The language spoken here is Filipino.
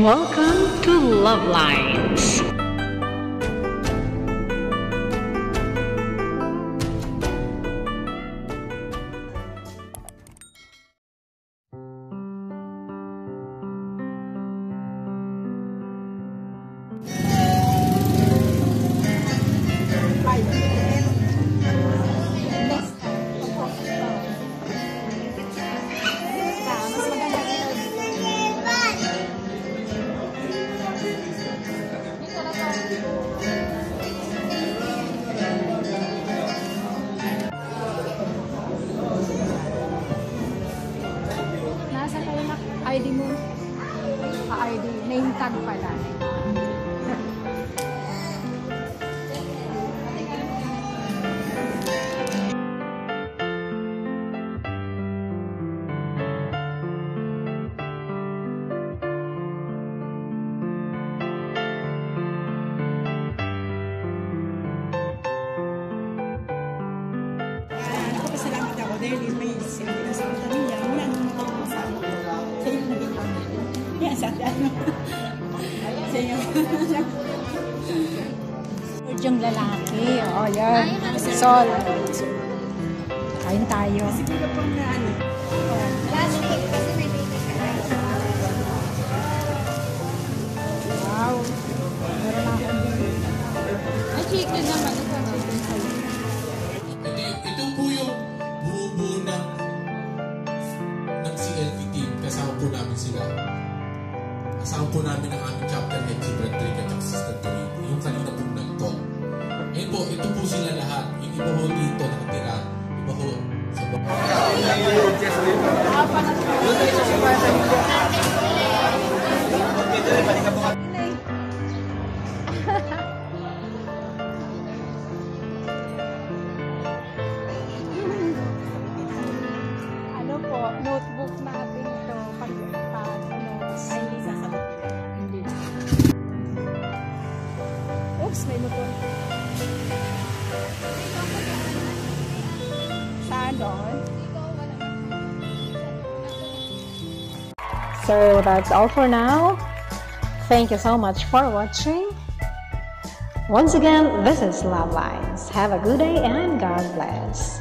Welcome to Love Lines. Nasa kayo na ID mo? ID. Name tag pala. Salamat ako dahil may sinasabi niya mula nung nakapasama ko. Siya yung naging yan, sa ano. Siya yung Yung lalaki. O, yan. Sol. Kain tayo. siguro pang na ano. Last week kasi may baby ka na. Wow. Meron na akong Ay, chicken naman. Ito po yung buo ng CLT team. Kasama po namin sila. Kasama po namin ang aming chapter head, si Brad Drake at si Sister Torino. Yung kanina pong nag-talk. Ngayon po, ito po sila lahat. Yung iba ho dito nakatira. Iba ho sa ano po, notebook natin ito. Pag ay, Sasagot. hindi. Oops, may motor. Saan doon? So that's all for now. Thank you so much for watching. Once again, this is Love Lines. Have a good day and God bless.